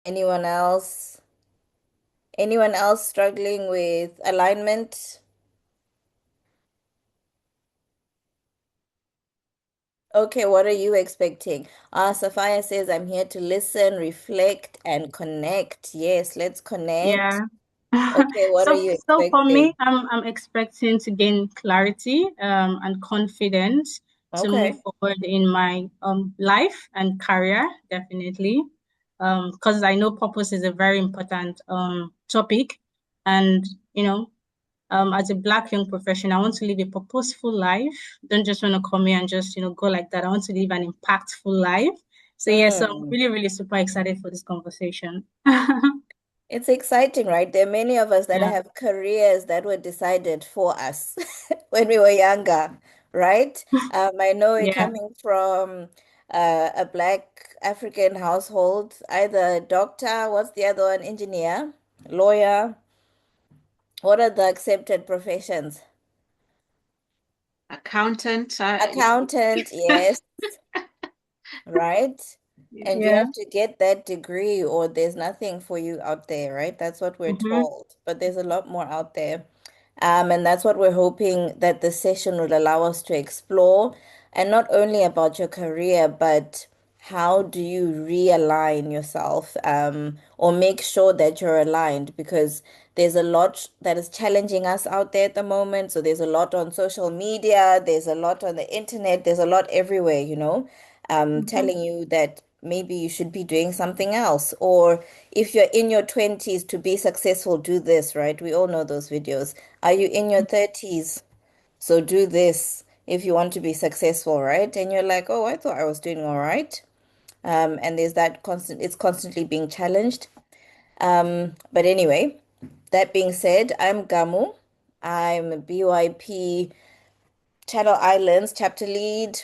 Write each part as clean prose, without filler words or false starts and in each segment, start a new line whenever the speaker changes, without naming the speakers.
Anyone else? Anyone else struggling with alignment? Okay, what are you expecting? Sophia says, I'm here to listen, reflect, and connect. Yes, let's connect.
Yeah.
Okay, what are you
So for me,
expecting?
I'm expecting to gain clarity and confidence to move
Okay.
forward in my life and career, definitely. Because I know purpose is a very important topic. And you know, as a Black young professional, I want to live a purposeful life. Don't just want to come here and just, go like that. I want to live an impactful life. So yeah, so I'm
Mm.
really, really super excited for this conversation.
It's exciting, right? There are many of us that
Yeah.
have careers that were decided for us when we were younger, right? I know it
Yeah.
coming from a Black African household, either doctor, what's the other one? Engineer, lawyer. What are the accepted professions?
Accountant.
Accountant, yes, right? And you
Yeah.
have to get that degree or there's nothing for you out there, right? That's what we're
Mm-hmm.
told. But there's a lot more out there. And that's what we're hoping that the session will allow us to explore, and not only about your career, but how do you realign yourself, or make sure that you're aligned, because there's a lot that is challenging us out there at the moment. So there's a lot on social media, there's a lot on the internet, there's a lot everywhere,
Mm-hmm.
telling you that maybe you should be doing something else. Or if you're in your 20s to be successful, do this, right? We all know those videos. Are you in your 30s? So do this if you want to be successful, right? And you're like, oh, I thought I was doing all right. And there's that it's constantly being challenged. But anyway, that being said, I'm Gamu. I'm a BYP Channel Islands chapter lead.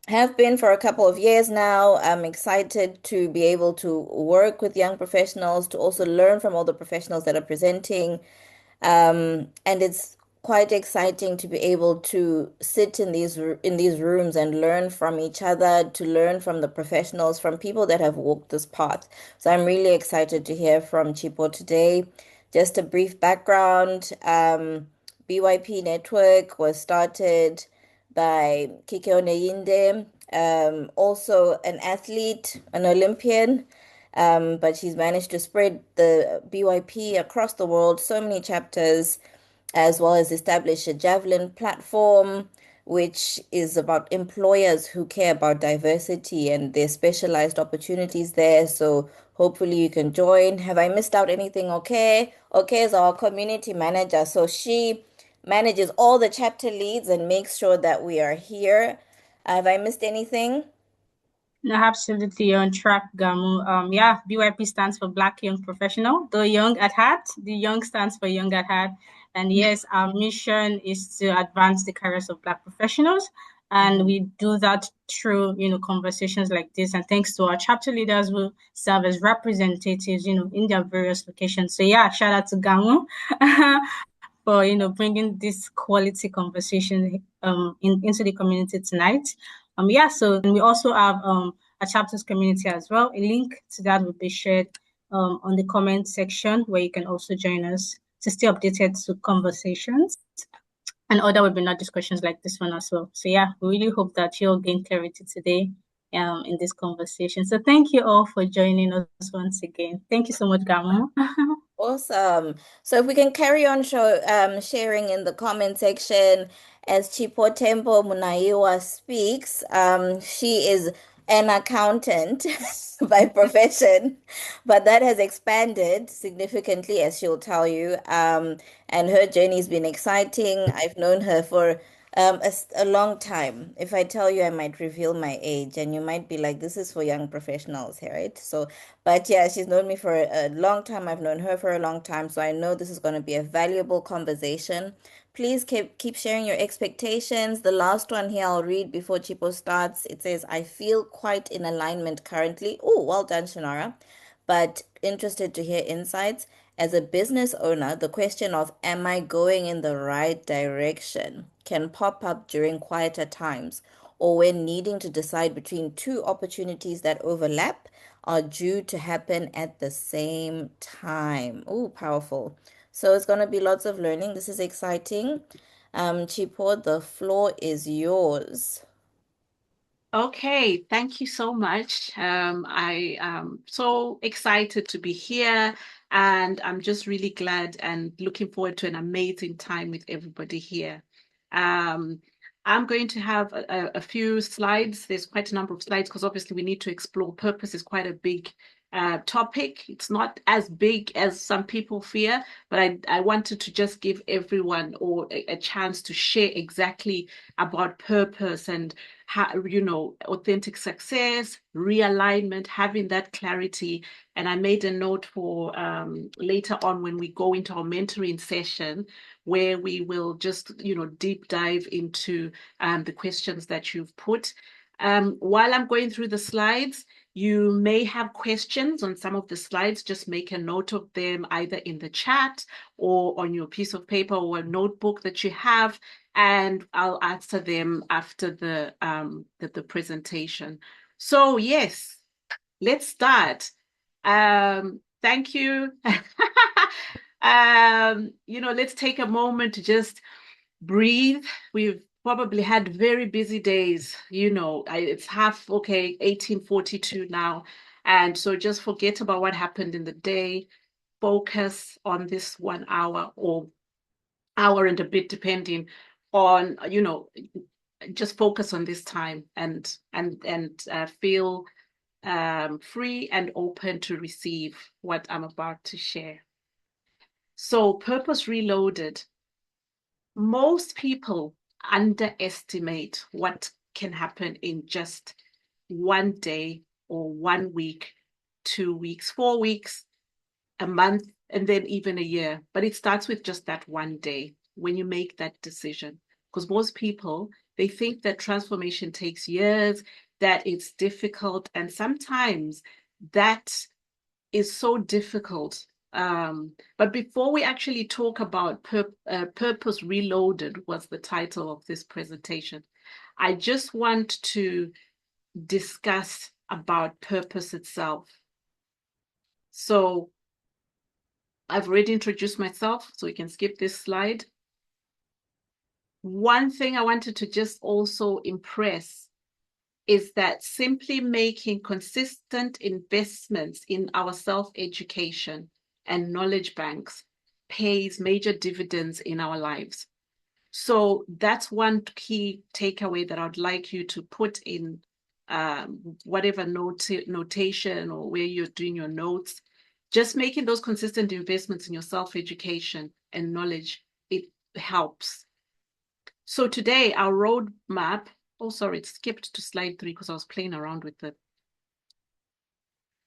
Have been for a couple of years now. I'm excited to be able to work with young professionals, to also learn from all the professionals that are presenting. And it's quite exciting to be able to sit in these rooms and learn from each other, to learn from the professionals, from people that have walked this path. So I'm really excited to hear from Chipo today. Just a brief background. BYP Network was started by Kike Oneyinde, also an athlete, an Olympian, but she's managed to spread the BYP across the world, so many chapters, as well as establish a Javelin platform, which is about employers who care about diversity and their specialized opportunities there. So hopefully you can join. Have I missed out anything? Okay. Okay is our community manager. So she manages all the chapter leads and makes sure that we are here. Have I missed anything?
No, absolutely on track, Gamu. Yeah, BYP stands for Black Young Professional, though young at heart. The young stands for young at heart. And yes, our mission is to advance the careers of Black professionals. And
Mhm.
we do that through, conversations like this. And thanks to our chapter leaders who serve as representatives, in their various locations. So yeah, shout out to Gamu for bringing this quality conversation into the community tonight. Yeah, so and we also have a chapters community as well. A link to that will be shared on the comment section where you can also join us to stay updated to conversations and other webinar discussions like this one as well. So yeah, we really hope that you'll gain clarity today in this conversation. So thank you all for joining us once again. Thank you so much, Gamo.
Awesome. So if we can carry on sharing in the comment section as Chipo Tempo Munaiwa speaks, she is an accountant by profession, but that has expanded significantly, as she'll tell you. And her journey's been exciting. I've known her for a long time. If I tell you, I might reveal my age, and you might be like, this is for young professionals here, right? So, but yeah, she's known me for a long time. I've known her for a long time. So I know this is going to be a valuable conversation. Please keep sharing your expectations. The last one here I'll read before Chipo starts. It says, I feel quite in alignment currently. Oh, well done, Shonara, but interested to hear insights. As a business owner, the question of am I going in the right direction can pop up during quieter times or when needing to decide between two opportunities that overlap. are due to happen at the same time. Oh, powerful. So it's going to be lots of learning. This is exciting. Chipo, the floor is yours.
Okay, thank you so much. I am so excited to be here, and I'm just really glad and looking forward to an amazing time with everybody here. Um, I'm going to have a few slides. There's quite a number of slides because obviously we need to explore purpose is quite a big topic. It's not as big as some people fear, but I wanted to just give everyone or a chance to share exactly about purpose and authentic success, realignment, having that clarity. And I made a note for later on when we go into our mentoring session, where we will just, deep dive into the questions that you've put. While I'm going through the slides, you may have questions on some of the slides. Just make a note of them either in the chat or on your piece of paper or a notebook that you have, and I'll answer them after the presentation. So yes, let's start. Thank you. Let's take a moment to just breathe. We've probably had very busy days. It's half, okay, 18:42 now. And so just forget about what happened in the day. Focus on this 1 hour or hour and a bit, depending on, just focus on this time and feel free and open to receive what I'm about to share. So, Purpose Reloaded. Most people underestimate what can happen in just 1 day or 1 week, 2 weeks, 4 weeks, a month, and then even a year. But it starts with just that 1 day when you make that decision. Because most people, they think that transformation takes years, that it's difficult. And sometimes that is so difficult. But before we actually talk about Purpose Reloaded was the title of this presentation, I just want to discuss about purpose itself. So I've already introduced myself, so we can skip this slide. One thing I wanted to just also impress is that simply making consistent investments in our self-education and knowledge banks pays major dividends in our lives. So that's one key takeaway that I'd like you to put in whatever notation or where you're doing your notes. Just making those consistent investments in your self-education and knowledge, it helps. So today, our roadmap, oh, sorry, it skipped to slide 3 because I was playing around with it.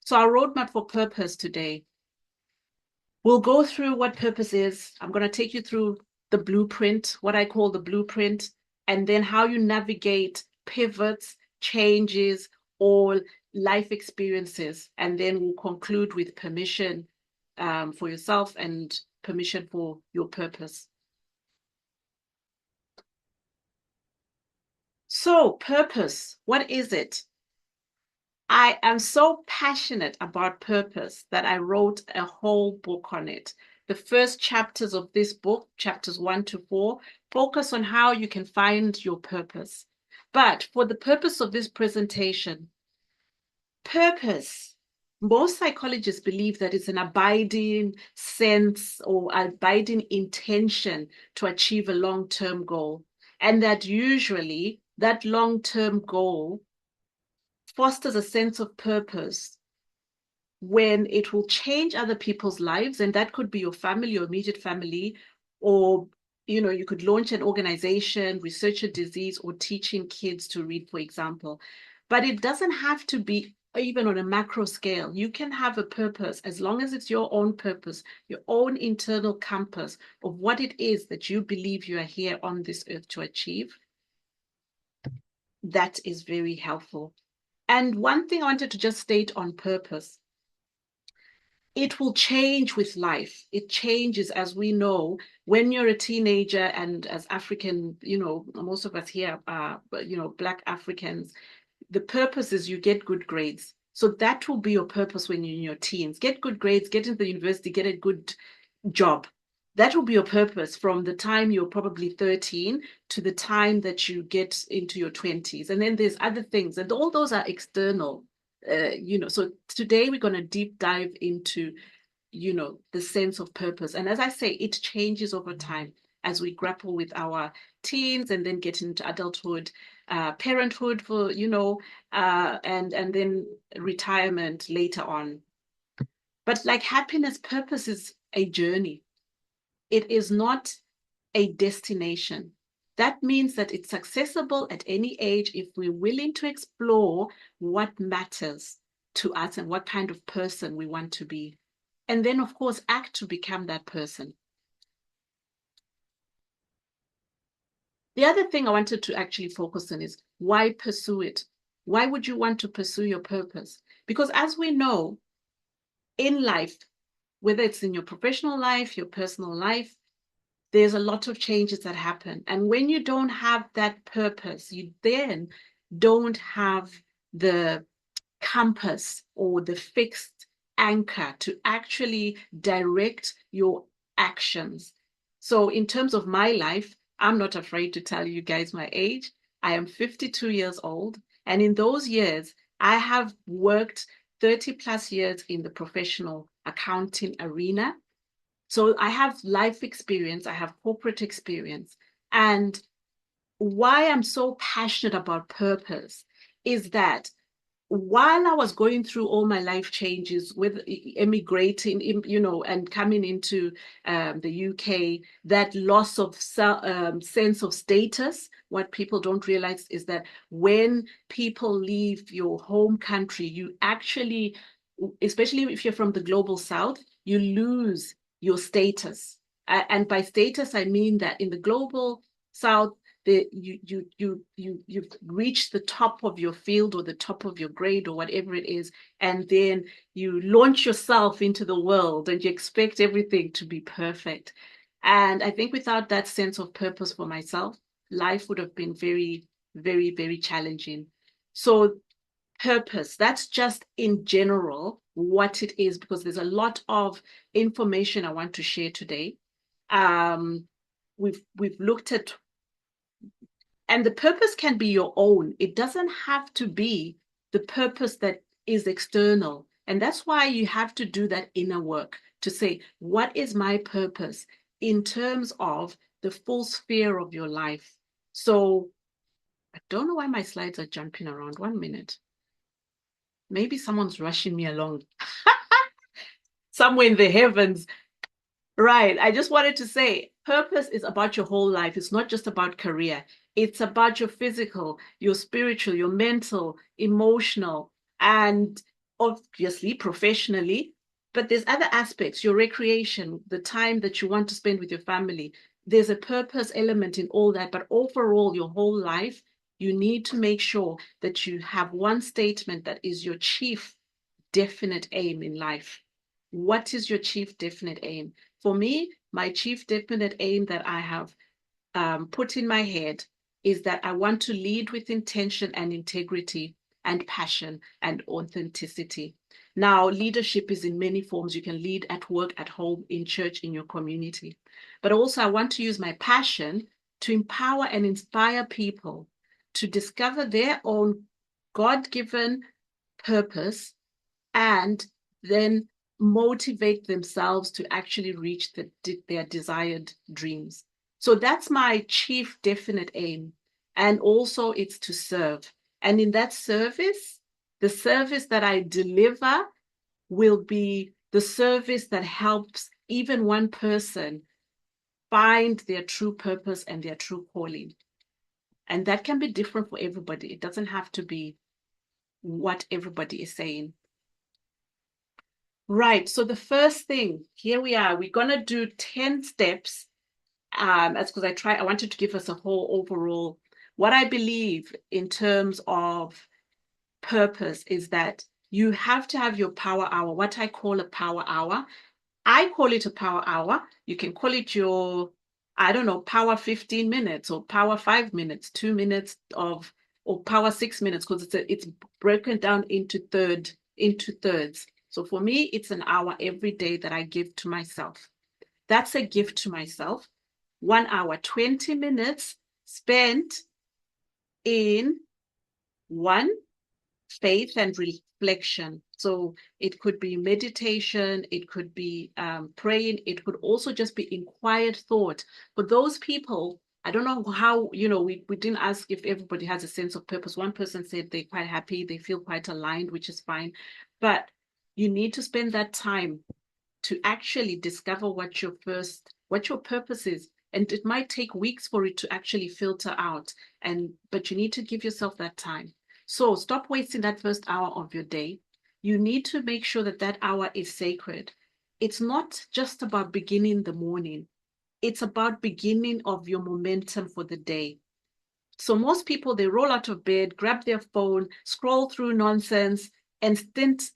So our roadmap for purpose today, we'll go through what purpose is. I'm going to take you through the blueprint, what I call the blueprint, and then how you navigate pivots, changes, or life experiences. And then we'll conclude with permission for yourself and permission for your purpose. So, purpose, what is it? I am so passionate about purpose that I wrote a whole book on it. The first chapters of this book, chapters 1 to 4, focus on how you can find your purpose. But for the purpose of this presentation, purpose, most psychologists believe that it's an abiding sense or abiding intention to achieve a long-term goal. And that usually that long-term goal fosters a sense of purpose when it will change other people's lives, and that could be your family, your immediate family, or you could launch an organization, research a disease, or teaching kids to read, for example. But it doesn't have to be even on a macro scale. You can have a purpose as long as it's your own purpose, your own internal compass of what it is that you believe you are here on this earth to achieve. That is very helpful. And one thing I wanted to just state on purpose, it will change with life. It changes, as we know, when you're a teenager, and as African, most of us here are, Black Africans, the purpose is you get good grades. So that will be your purpose when you're in your teens. Get good grades, get into the university, get a good job. That will be your purpose from the time you're probably 13 to the time that you get into your 20s. And then there's other things, and all those are external. So today we're going to deep dive into, the sense of purpose. And as I say, it changes over time as we grapple with our teens and then get into adulthood, parenthood and then retirement later on. But like happiness, purpose is a journey. It is not a destination. That means that it's accessible at any age if we're willing to explore what matters to us and what kind of person we want to be. And then, of course, act to become that person. The other thing I wanted to actually focus on is why pursue it? Why would you want to pursue your purpose? Because as we know, in life, whether it's in your professional life, your personal life, there's a lot of changes that happen. And when you don't have that purpose, you then don't have the compass or the fixed anchor to actually direct your actions. So in terms of my life, I'm not afraid to tell you guys my age. I am 52 years old. And in those years, I have worked 30 plus years in the professional accounting arena. So I have life experience, I have corporate experience. And why I'm so passionate about purpose is that while I was going through all my life changes with emigrating, and coming into the UK, that loss of sense of status, what people don't realize is that when people leave your home country, you actually, especially if you're from the global South, you lose your status. And by status, I mean that in the global South, you've reached the top of your field or the top of your grade or whatever it is, and then you launch yourself into the world and you expect everything to be perfect. And I think without that sense of purpose for myself, life would have been very, very, very challenging. So purpose, that's just in general what it is, because there's a lot of information I want to share today. We've looked at, and the purpose can be your own. It doesn't have to be the purpose that is external. And that's why you have to do that inner work to say, what is my purpose in terms of the full sphere of your life? So I don't know why my slides are jumping around. 1 minute. Maybe someone's rushing me along. Somewhere in the heavens. Right. I just wanted to say purpose is about your whole life. It's not just about career. It's about your physical, your spiritual, your mental, emotional, and obviously professionally. But there's other aspects, your recreation, the time that you want to spend with your family. There's a purpose element in all that. But overall, your whole life, you need to make sure that you have one statement that is your chief definite aim in life. What is your chief definite aim? For me, my chief definite aim that I have put in my head is that I want to lead with intention and integrity and passion and authenticity. Now, leadership is in many forms. You can lead at work, at home, in church, in your community. But also, I want to use my passion to empower and inspire people to discover their own God-given purpose and then motivate themselves to actually reach their desired dreams. So that's my chief definite aim. And also it's to serve. And in that service, the service that I deliver will be the service that helps even one person find their true purpose and their true calling. And that can be different for everybody. It doesn't have to be what everybody is saying. Right. So the first thing, here we are. We're going to do 10 steps. That's because I wanted to give us a whole overall. What I believe in terms of purpose is that you have to have your power hour, what I call a power hour. I call it a power hour. You can call it your, I don't know, power 15 minutes or power 5 minutes, 2 minutes of, or power 6 minutes, because it's broken down into third into thirds. So for me, it's an hour every day that I give to myself. That's a gift to myself. 1 hour, 20 minutes spent in one, faith and reflection. So it could be meditation, it could be praying, it could also just be in quiet thought. For those people, I don't know how, we didn't ask if everybody has a sense of purpose. One person said they're quite happy, they feel quite aligned, which is fine. But you need to spend that time to actually discover what your purpose is. And it might take weeks for it to actually filter out. But you need to give yourself that time. So stop wasting that first hour of your day. You need to make sure that that hour is sacred. It's not just about beginning the morning. It's about beginning of your momentum for the day. So most people, they roll out of bed, grab their phone, scroll through nonsense, and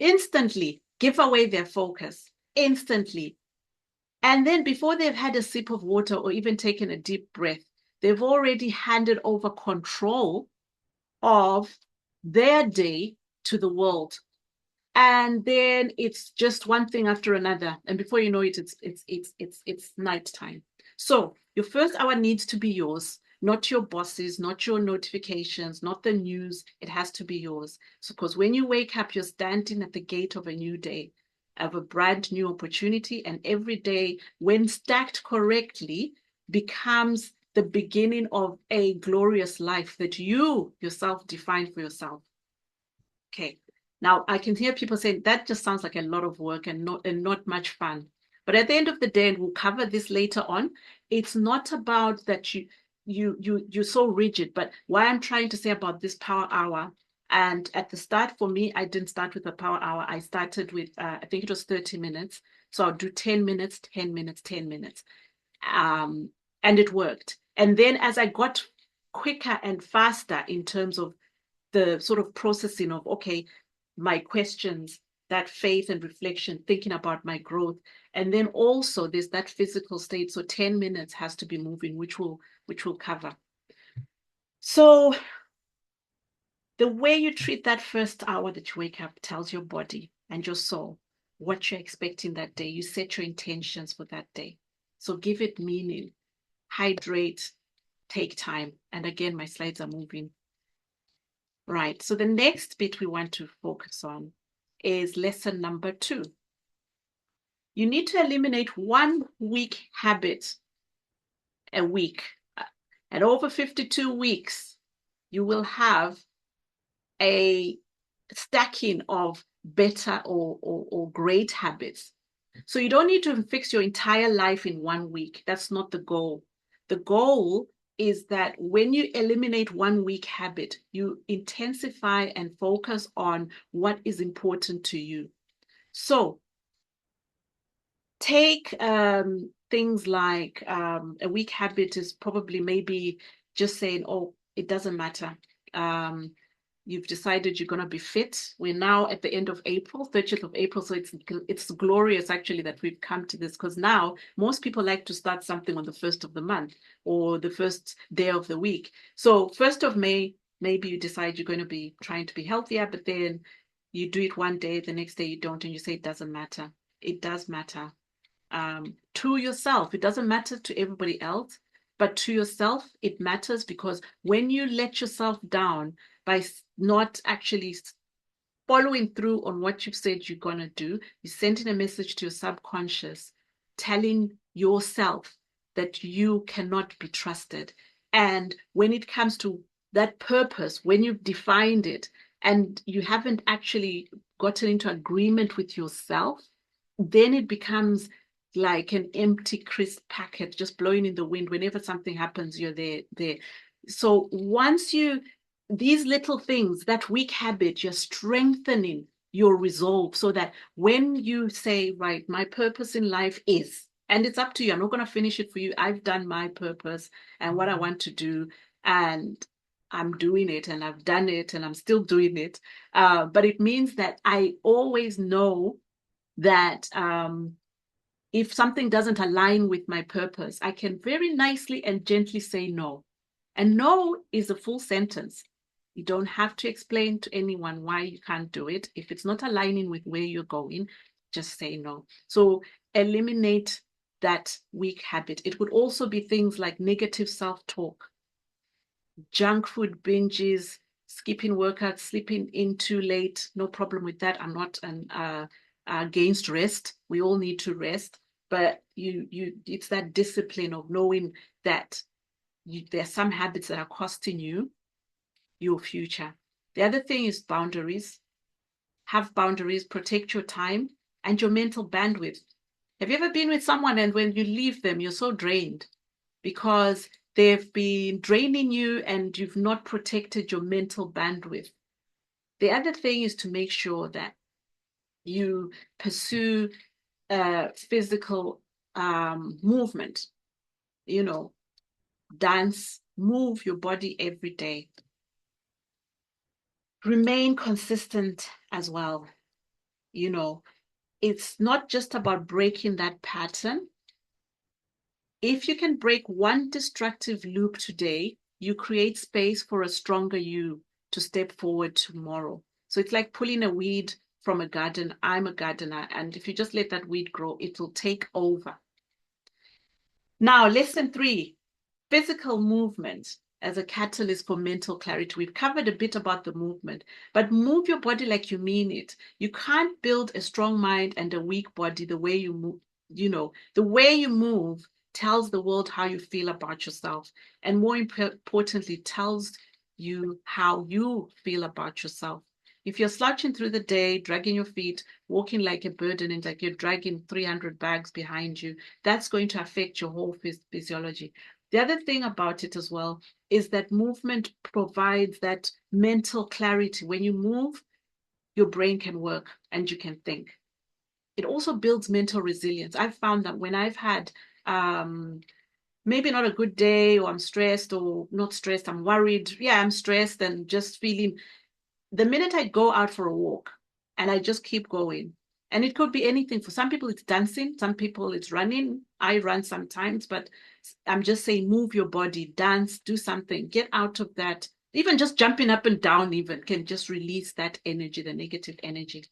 instantly give away their focus. Instantly. And then before they've had a sip of water or even taken a deep breath, they've already handed over control of their day to the world. And then it's just one thing after another. And before you know it, it's nighttime. So your first hour needs to be yours, not your boss's, not your notifications, not the news. It has to be yours. So because when you wake up, you're standing at the gate of a new day, of a brand new opportunity. And every day, when stacked correctly, becomes the beginning of a glorious life that you yourself define for yourself. Okay. Now I can hear people saying that just sounds like a lot of work and not much fun. But at the end of the day, and we'll cover this later on, it's not about that you're so rigid. But what I'm trying to say about this power hour, and at the start for me, I didn't start with a power hour. I started with I think it was 30 minutes. So I'll do 10 minutes, 10 minutes, 10 minutes. And it worked. And then as I got quicker and faster in terms of the sort of processing of, okay, my questions, that faith and reflection, thinking about my growth. And then also there's that physical state. So 10 minutes has to be moving, which we'll cover. So the way you treat that first hour that you wake up tells your body and your soul what you're expecting that day. You set your intentions for that day. So give it meaning, hydrate, take time. And again, my slides are moving. Right. So the next bit we want to focus on is lesson number 2. You need to eliminate 1 week habit a week. And over 52 weeks, you will have a stacking of better or great habits. So you don't need to fix your entire life in 1 week. That's not the goal. The goal is that when you eliminate 1 week habit, you intensify and focus on what is important to you. So take things like a weak habit is probably maybe just saying, oh, it doesn't matter. You've decided you're going to be fit. We're now at the end of April, 30th of April. So it's glorious actually that we've come to this, because now most people like to start something on the 1st of the month or the first day of the week. So 1st of May, maybe you decide you're going to be trying to be healthier, but then you do it one day, the next day you don't, and you say it doesn't matter. It does matter. To yourself. It doesn't matter to everybody else, but to yourself, it matters, because when you let yourself down by not actually following through on what you've said you're going to do, you're sending a message to your subconscious, telling yourself that you cannot be trusted. And when it comes to that purpose, when you've defined it and you haven't actually gotten into agreement with yourself, then it becomes like an empty crisp packet just blowing in the wind. Whenever something happens, you're there. So once these little things, that weak habit, you're strengthening your resolve, so that when you say, right, my purpose in life is, and it's up to you, I'm not going to finish it for you, I've done my purpose and what I want to do, and I'm doing it, and I've done it, and I'm still doing it. But it means that I always know that if something doesn't align with my purpose, I can very nicely and gently say no. And no is a full sentence. You don't have to explain to anyone why you can't do it. If it's not aligning with where you're going, just say no. So eliminate that weak habit. It would also be things like negative self-talk, junk food binges, skipping workouts, sleeping in too late. No problem with that. I'm not against rest. We all need to rest, but it's that discipline of knowing that there are some habits that are costing you your future. The other thing is boundaries. Have boundaries, protect your time and your mental bandwidth. Have you ever been with someone and when you leave them, you're so drained because they've been draining you and you've not protected your mental bandwidth? The other thing is to make sure that you pursue physical movement, dance, move your body every day. Remain consistent as well. It's not just about breaking that pattern. If you can break one destructive loop today, you create space for a stronger you to step forward tomorrow. So it's like pulling a weed from a garden. I'm a gardener, and if you just let that weed grow, it will take over. Now, lesson 3, physical movement as a catalyst for mental clarity. We've covered a bit about the movement, but move your body like you mean it. You can't build a strong mind and a weak body the way you move. The way you move tells the world how you feel about yourself, and more importantly, tells you how you feel about yourself. If you're slouching through the day, dragging your feet, walking like a burden, and like you're dragging 300 bags behind you, that's going to affect your whole physiology. The other thing about it as well is that movement provides that mental clarity. When you move, your brain can work and you can think. It also builds mental resilience. I've found that when I've had maybe not a good day, or I'm stressed, or not stressed, I'm worried. Yeah, I'm stressed and just feeling, the minute I go out for a walk and I just keep going, and it could be anything. For some people, it's dancing. Some people, it's running. I run sometimes, but I'm just saying, move your body, dance, do something, get out of that. Even just jumping up and down even can just release that energy, the negative energy.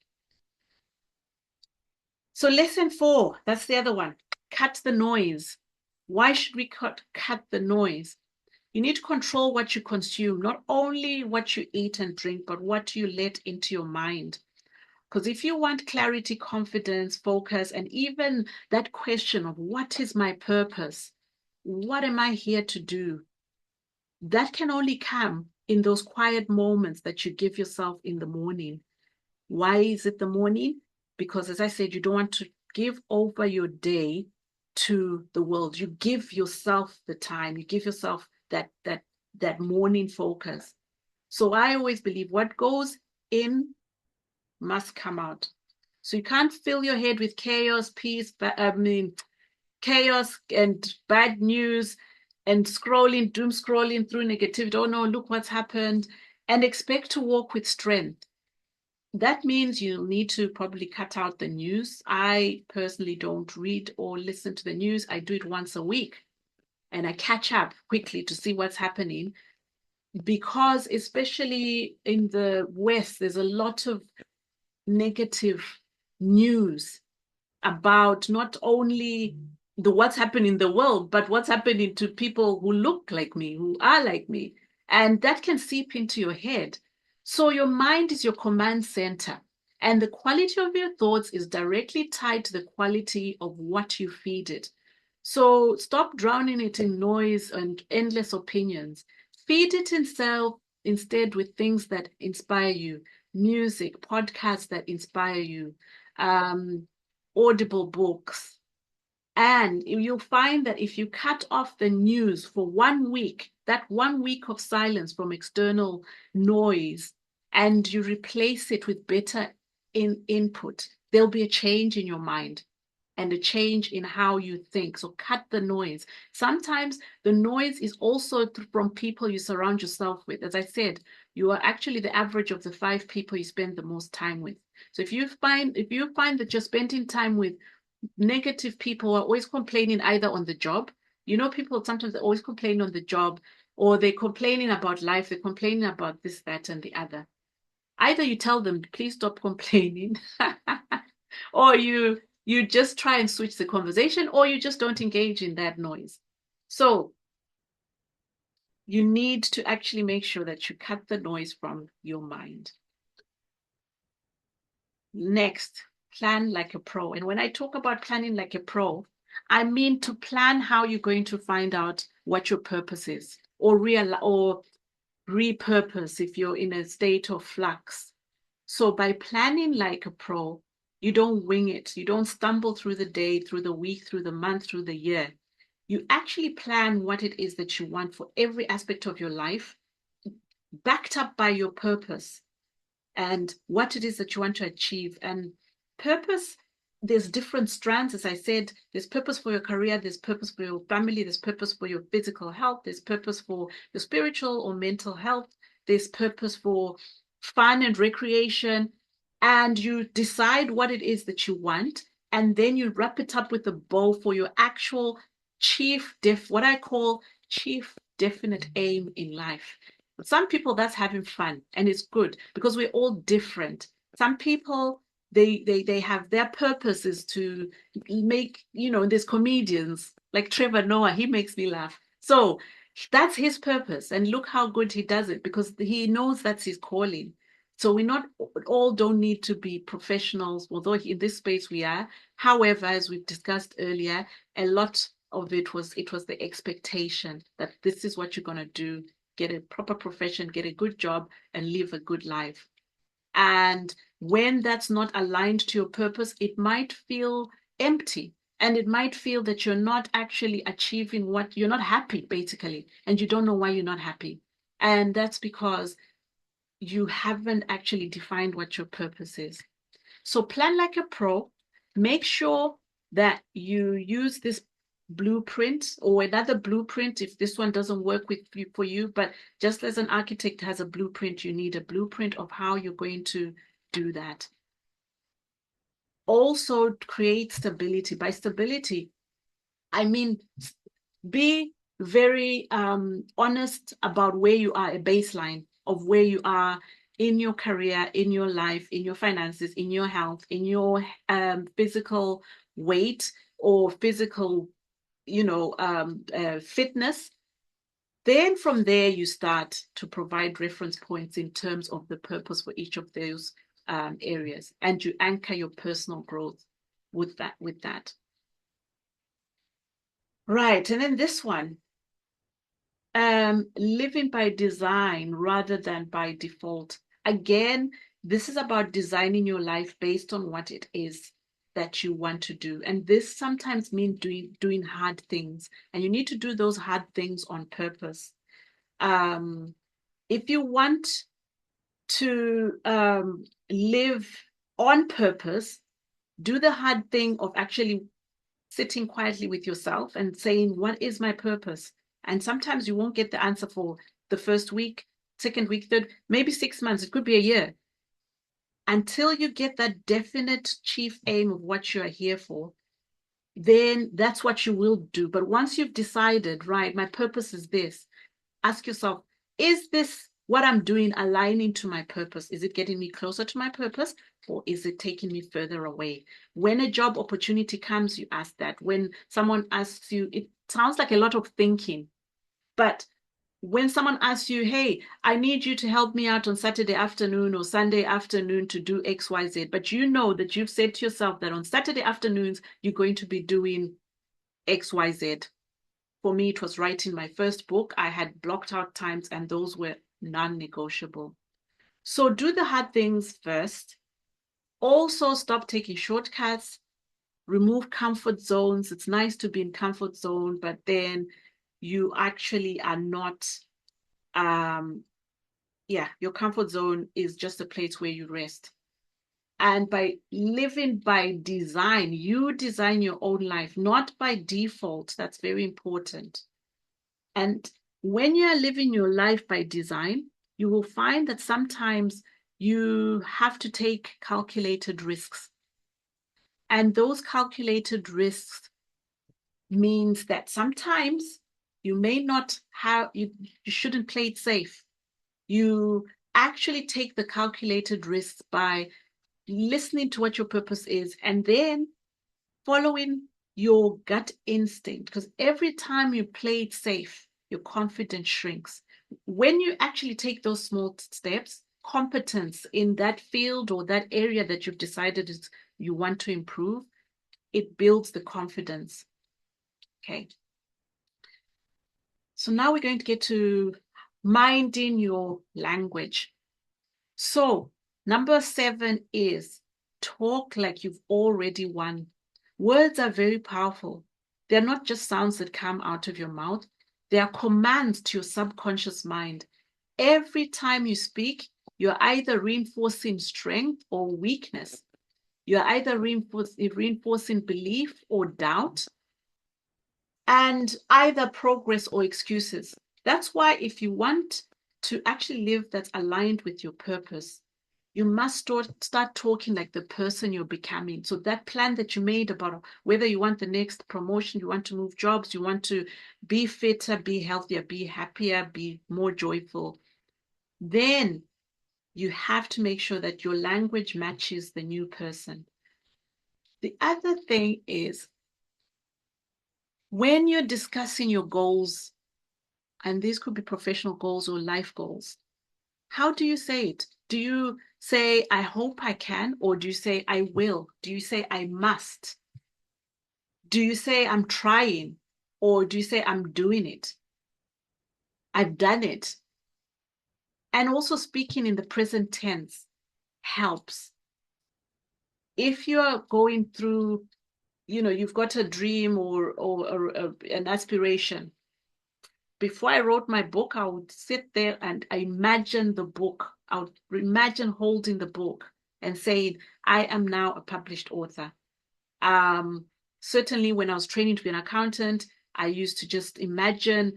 So lesson 4, that's the other one. Cut the noise. Why should we cut the noise? You need to control what you consume, not only what you eat and drink, but what you let into your mind. Because if you want clarity, confidence, focus, and even that question of what is my purpose? What am I here to do? That can only come in those quiet moments that you give yourself in the morning. Why is it the morning? Because as I said, you don't want to give over your day to the world. You give yourself the time. You give yourself that morning focus. So I always believe what goes in must come out. So you can't fill your head with chaos, chaos and bad news and doom scrolling through negativity. Oh no, look what's happened, and expect to walk with strength. That means you'll need to probably cut out the news. I personally don't read or listen to the news. I do it once a week, and I catch up quickly to see what's happening, because especially in the West, there's a lot of negative news about not only what's happening in the world, but what's happening to people who look like me, who are like me. And that can seep into your head. So your mind is your command center, and the quality of your thoughts is directly tied to the quality of what you feed it. So stop drowning it in noise and endless opinions. Feed it instead with things that inspire you, music, podcasts that inspire you, audible books. And you'll find that if you cut off the news for 1 week, that 1 week of silence from external noise, and you replace it with better input, there'll be a change in your mind and a change in how you think. So cut the noise. Sometimes the noise is also from people you surround yourself with. As I said, you are actually the average of the 5 people you spend the most time with. So if you find that you're spending time with negative people who are always complaining either on the job, people sometimes always complain on the job, or they're complaining about life, they're complaining about this, that, and the other. Either you tell them, please stop complaining, or you just try and switch the conversation, or you just don't engage in that noise. So you need to actually make sure that you cut the noise from your mind. Next, plan like a pro. And when I talk about planning like a pro, I mean to plan how you're going to find out what your purpose is, or repurpose if you're in a state of flux. So by planning like a pro, you don't wing it. You don't stumble through the day, through the week, through the month, through the year. You actually plan what it is that you want for every aspect of your life, backed up by your purpose and what it is that you want to achieve. And purpose, there's different strands. As I said, there's purpose for your career, there's purpose for your family, there's purpose for your physical health, there's purpose for your spiritual or mental health, there's purpose for fun and recreation. And you decide what it is that you want, and then you wrap it up with a bow for your actual what I call chief definite aim in life. Some people, that's having fun, and it's good because we're all different. Some people, they have their purposes to make, there's comedians like Trevor Noah, he makes me laugh. So that's his purpose, and look how good he does it because he knows that's his calling. So we not all don't need to be professionals, although in this space we are. However, as we've discussed earlier, a lot of it was the expectation that this is what you're going to do, get a proper profession, get a good job, and live a good life. And when that's not aligned to your purpose, it might feel empty. And it might feel that you're not actually achieving what you're not happy, basically, and you don't know why you're not happy. And that's because you haven't actually defined what your purpose is. So plan like a pro. Make sure that you use this blueprint or another blueprint if this one doesn't work for you. But just as an architect has a blueprint, you need a blueprint of how you're going to do that. Also create stability. By stability, I mean be very honest about where you are, a baseline of where you are in your career, in your life, in your finances, in your health, in your physical weight or physical, fitness. Then from there, you start to provide reference points in terms of the purpose for each of those areas, and you anchor your personal growth with that. Right, and then this one, living by design rather than by default. Again, this is about designing your life based on what it is that you want to do. And this sometimes means doing hard things. And you need to do those hard things on purpose. If you want to live on purpose, do the hard thing of actually sitting quietly with yourself and saying, what is my purpose? And sometimes you won't get the answer for the first week, second week, third, maybe 6 months. It could be a year. Until you get that definite chief aim of what you are here for, then that's what you will do. But once you've decided, right, my purpose is this, ask yourself, is this what I'm doing aligning to my purpose? Is it getting me closer to my purpose, or is it taking me further away? When a job opportunity comes, you ask that. When someone asks you, it sounds like a lot of thinking, but when someone asks you, hey, I need you to help me out on Saturday afternoon or Sunday afternoon to do XYZ, but you know that you've said to yourself that on Saturday afternoons, you're going to be doing XYZ. For me, it was writing my first book. I had blocked out times, and those were non-negotiable. So do the hard things first. Also, stop taking shortcuts. Remove comfort zones. It's nice to be in comfort zone, but then you actually are not, your comfort zone is just a place where you rest. And by living by design, you design your own life, not by default. That's very important. And when you're living your life by design, you will find that sometimes you have to take calculated risks. And those calculated risks means that sometimes You may not have, you shouldn't play it safe. You actually take the calculated risks by listening to what your purpose is and then following your gut instinct. Because every time you play it safe, your confidence shrinks. When you actually take those small steps, competence in that field or that area that you've decided is you want to improve, it builds the confidence. Okay. So now we're going to get to minding your language. So number 7 is talk like you've already won. Words are very powerful. They're not just sounds that come out of your mouth. They are commands to your subconscious mind. Every time you speak, you're either reinforcing strength or weakness. You're either reinforcing belief or doubt, and either progress or excuses. That's why if you want to actually live that's aligned with your purpose, you must start talking like the person you're becoming. So that plan that you made about whether you want the next promotion, you want to move jobs, you want to be fitter, be healthier, be happier, be more joyful, then you have to make sure that your language matches the new person. The other thing is when you're discussing your goals, and these could be professional goals or life goals, how do you say it? Do you say, I hope I can? Or do you say, I will? Do you say, I must? Do you say, I'm trying? Or do you say, I'm doing it? I've done it. And also speaking in the present tense helps. If you're going through, you've got a dream or an aspiration. Before I wrote my book, I would sit there and I imagine the book. I would imagine holding the book and saying, I am now a published author. Certainly when I was training to be an accountant, I used to just imagine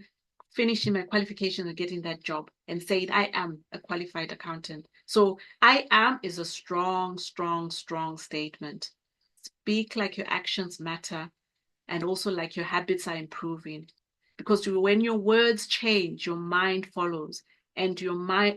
finishing my qualification and getting that job and saying, I am a qualified accountant. So I am is a strong, strong, strong statement. Speak like your actions matter and also like your habits are improving. Because when your words change, your mind follows. And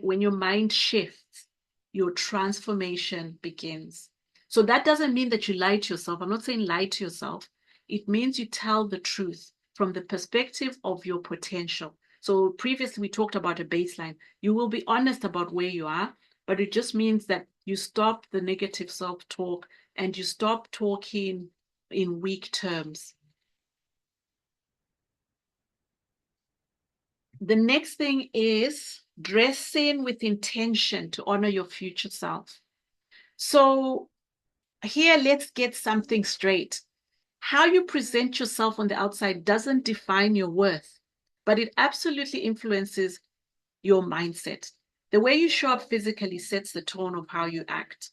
when your mind shifts, your transformation begins. So that doesn't mean that you lie to yourself. I'm not saying lie to yourself. It means you tell the truth from the perspective of your potential. So previously we talked about a baseline. You will be honest about where you are, but it just means that you stop the negative self-talk and you stop talking in weak terms. The next thing is dressing with intention to honor your future self. So here, let's get something straight. How you present yourself on the outside doesn't define your worth, but it absolutely influences your mindset. The way you show up physically sets the tone of how you act.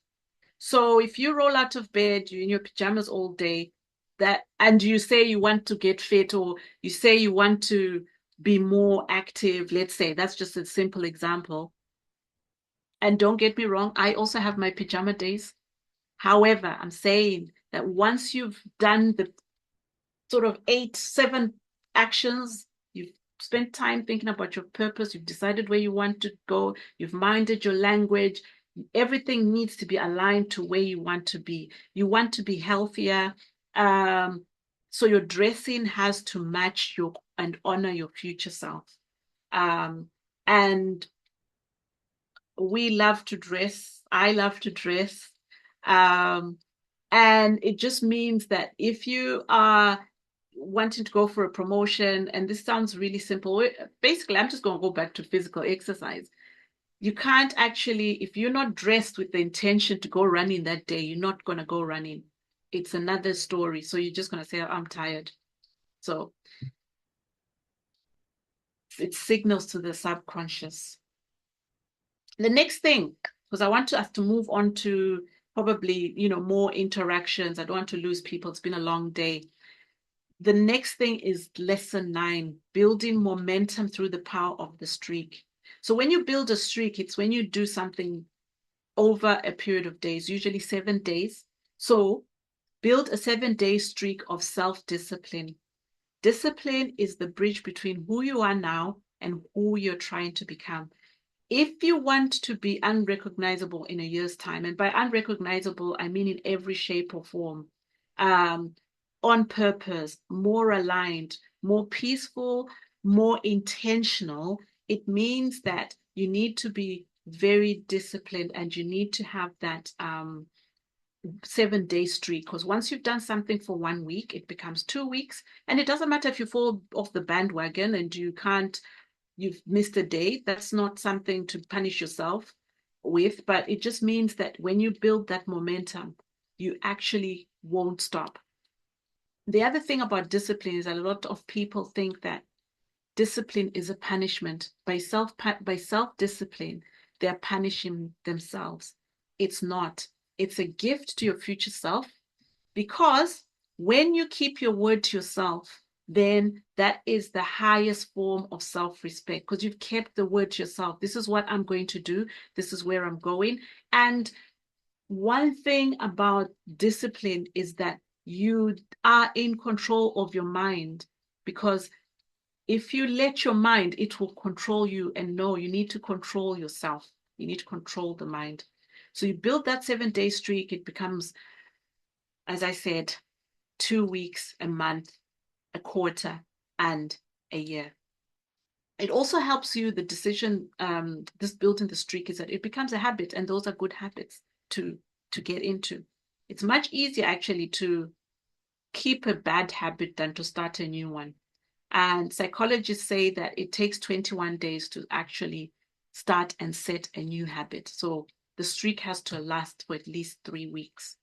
So if you roll out of bed, you're in your pajamas all day, and you say you want to get fit or you say you want to be more active, let's say, that's just a simple example. And don't get me wrong, I also have my pajama days. However, I'm saying that once you've done the sort of 7 actions, you've spent time thinking about your purpose, you've decided where you want to go, you've minded your language, everything needs to be aligned to where you want to be. You want to be healthier. So your dressing has to match and honor your future self. And we love to dress. I love to dress. And it just means that if you are wanting to go for a promotion, and this sounds really simple, basically, I'm just going to go back to physical exercise. You can't actually, if you're not dressed with the intention to go running that day, you're not going to go running. It's another story. So you're just going to say, I'm tired. So it signals to the subconscious. The next thing, because I want us to move on to probably, more interactions. I don't want to lose people. It's been a long day. The next thing is lesson 9, building momentum through the power of the streak. So when you build a streak, it's when you do something over a period of days, usually 7 days. So build a 7-day streak of self-discipline. Discipline is the bridge between who you are now and who you're trying to become. If you want to be unrecognizable in a year's time, and by unrecognizable, I mean in every shape or form, on purpose, more aligned, more peaceful, more intentional, it means that you need to be very disciplined and you need to have that 7-day streak, because once you've done something for 1 week, it becomes 2 weeks. And it doesn't matter if you fall off the bandwagon and you've missed a day. That's not something to punish yourself with, but it just means that when you build that momentum, you actually won't stop. The other thing about discipline is that a lot of people think that discipline is a punishment. By self-discipline, they're punishing themselves. It's not. It's a gift to your future self, because when you keep your word to yourself, then that is the highest form of self-respect, because you've kept the word to yourself. This is what I'm going to do. This is where I'm going. And one thing about discipline is that you are in control of your mind, because if you let your mind, it will control you. And no, you need to control yourself. You need to control the mind. So you build that 7-day streak. It becomes, as I said, 2 weeks, a month, a quarter, and a year. It also helps you, the decision, this building the streak, is that it becomes a habit, and those are good habits to get into. It's much easier actually to keep a bad habit than to start a new one. And psychologists say that it takes 21 days to actually start and set a new habit. So the streak has to last for at least 3 weeks.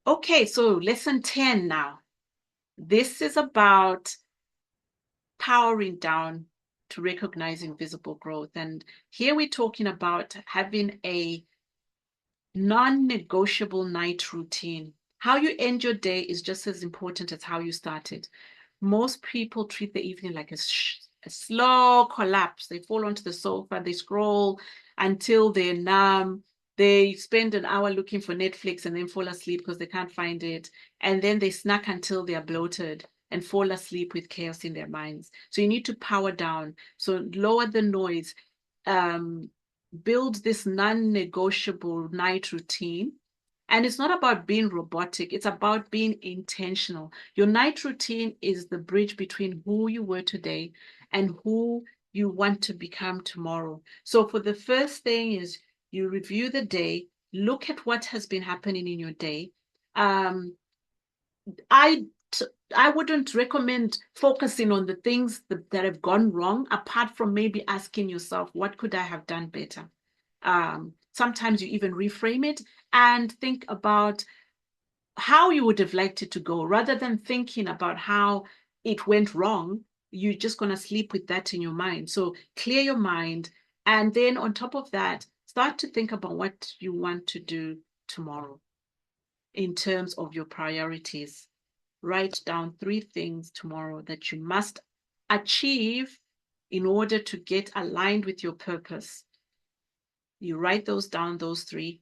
Okay, so lesson 10 now. This is about powering down to recognizing visible growth. And here we're talking about having a non-negotiable night routine. How you end your day is just as important as how you started. Most people treat the evening like a slow collapse. They fall onto the sofa, they scroll until they're numb. They spend an hour looking for Netflix and then fall asleep because they can't find it. And then they snack until they are bloated and fall asleep with chaos in their minds. So you need to power down. So lower the noise. Build this non-negotiable night routine. And it's not about being robotic. It's about being intentional. Your night routine is the bridge between who you were today and who you want to become tomorrow. So for the first thing is you review the day, look at what has been happening in your day. I wouldn't recommend focusing on the things that have gone wrong, apart from maybe asking yourself, what could I have done better? Sometimes you even reframe it and think about how you would have liked it to go, rather than thinking about how it went wrong. You're just going to sleep with that in your mind. So clear your mind. And then on top of that, start to think about what you want to do tomorrow in terms of your priorities. Write down 3 things tomorrow that you must achieve in order to get aligned with your purpose. You write those down, those 3.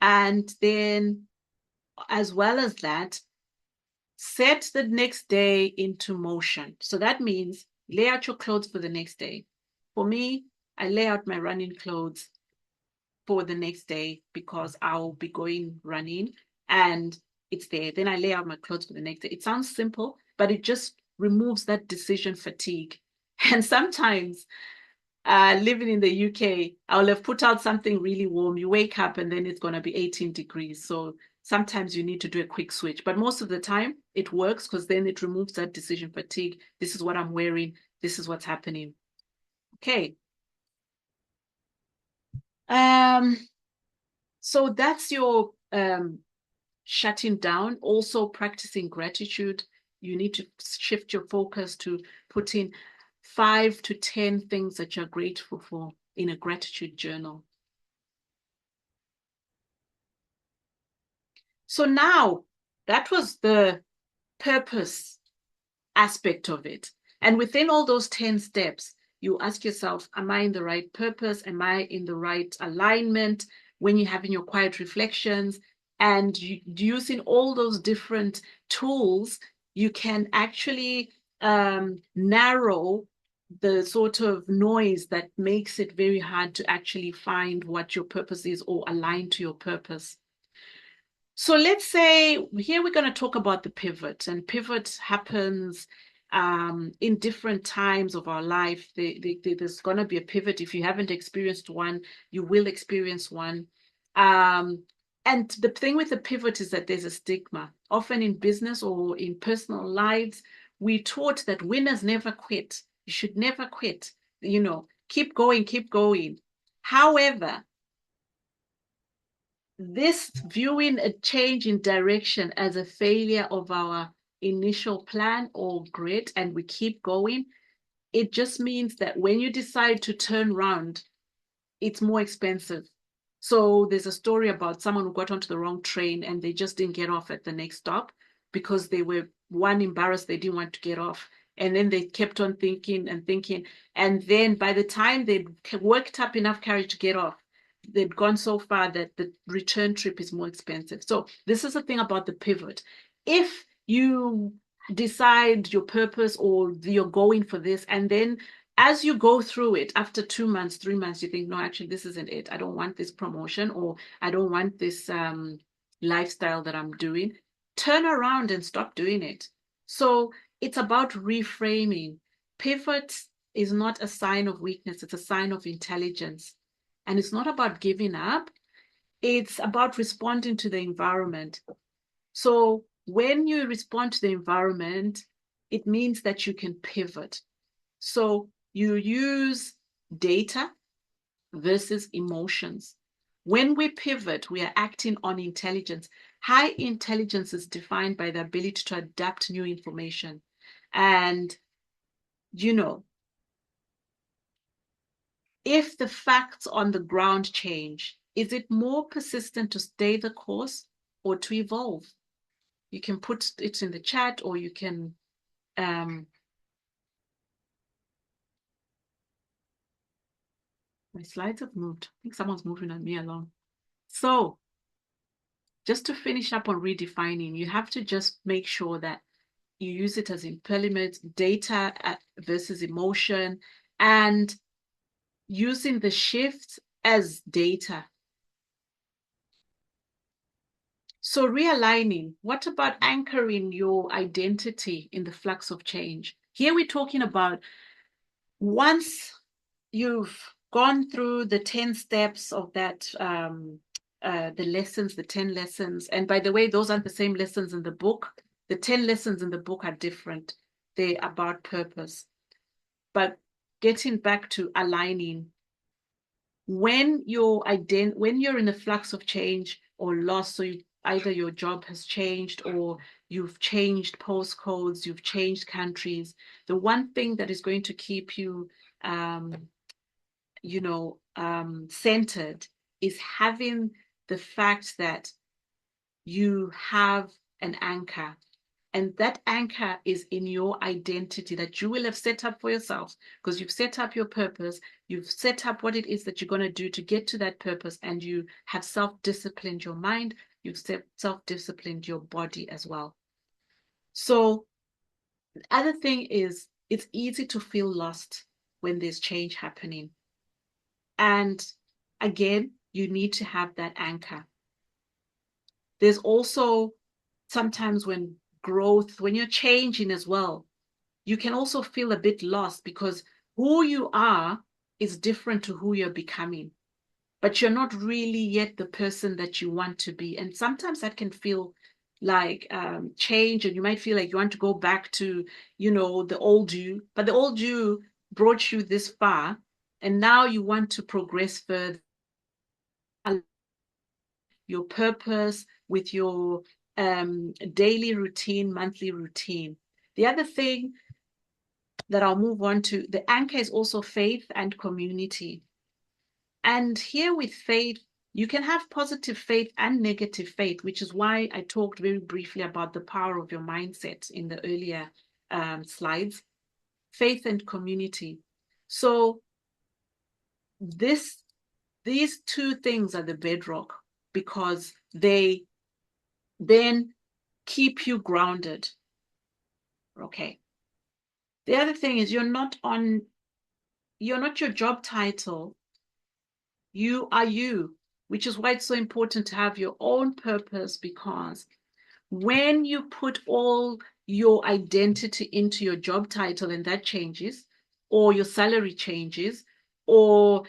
And then, as well as that, set the next day into motion. So that means lay out your clothes for the next day. For me, I lay out my running clothes for the next day because I'll be going running and it's there. Then I lay out my clothes for the next day. It sounds simple, but it just removes that decision fatigue. And sometimes living in the UK, I'll have put out something really warm. You wake up and then it's going to be 18 degrees. So sometimes you need to do a quick switch. But most of the time it works because then it removes that decision fatigue. This is what I'm wearing. This is what's happening. Okay. So that's your shutting down. Also practicing gratitude. You need to shift your focus to putting 5 to 10 things that you're grateful for in a gratitude journal. So now that was the purpose aspect of it. And within all those 10 steps, you ask yourself, am I in the right purpose? Am I in the right alignment? When you're having your quiet reflections and using all those different tools you can actually narrow the sort of noise that makes it very hard to actually find what your purpose is or align to your purpose. So let's say here we're going to talk about the pivot, and pivot happens in different times of our life. There's going to be a pivot. If you haven't experienced one, you will experience one. And the thing with the pivot is that there's a stigma. Often in business or in personal lives, we're taught that winners never quit. You should never quit. Keep going, keep going. However, this viewing a change in direction as a failure of our initial plan or grit, and we keep going, it just means that when you decide to turn around, it's more expensive. So there's a story about someone who got onto the wrong train and they just didn't get off at the next stop because they were, one, embarrassed, they didn't want to get off. And then they kept on thinking and thinking. And then by the time they'd worked up enough courage to get off, they'd gone so far that the return trip is more expensive. So this is the thing about the pivot. If you decide your purpose or you're going for this, and then as you go through it, after 2 months, 3 months, you think, no, actually, this isn't it. I don't want this promotion, or I don't want this lifestyle that I'm doing. Turn around and stop doing it. So it's about reframing. Pivot is not a sign of weakness. It's a sign of intelligence. And it's not about giving up. It's about responding to the environment. So when you respond to the environment, it means that you can pivot. So you use data versus emotions. When we pivot, we are acting on intelligence. High intelligence is defined by the ability to adapt new information. And, if the facts on the ground change, is it more persistent to stay the course or to evolve? You can put it in the chat, or you can my slides have moved. I think someone's moving on me along. So just to finish up on redefining, you have to just make sure that you use it as implement, data versus emotion, and using the shift as data. So realigning, what about anchoring your identity in the flux of change? Here we're talking about once you've gone through the 10 steps of that, the lessons, the 10 lessons. And by the way, those aren't the same lessons in the book. The 10 lessons in the book are different. They're about purpose. But getting back to aligning, when you're in a flux of change or loss, so either your job has changed or you've changed postcodes, you've changed countries, the one thing that is going to keep you centered is having the fact that you have an anchor, and that anchor is in your identity that you will have set up for yourself, because you've set up your purpose, you've set up what it is that you're going to do to get to that purpose, and you have self-disciplined your mind, you've self-disciplined your body as well. So the other thing is, it's easy to feel lost when there's change happening. And again, you need to have that anchor. There's also sometimes when you're changing as well, you can also feel a bit lost because who you are is different to who you're becoming, but you're not really yet the person that you want to be. And sometimes that can feel like change, and you might feel like you want to go back to, the old you, but the old you brought you this far, and now you want to progress further. Your purpose with your daily routine, monthly routine. The other thing that I'll move on to, the anchor is also faith and community. And here with faith, you can have positive faith and negative faith, which is why I talked very briefly about the power of your mindset in the earlier slides. Faith and community. So these two things are the bedrock, because they then keep you grounded. Okay. The other thing is you're not your job title. You are you, which is why it's so important to have your own purpose, because when you put all your identity into your job title and that changes, or your salary changes, or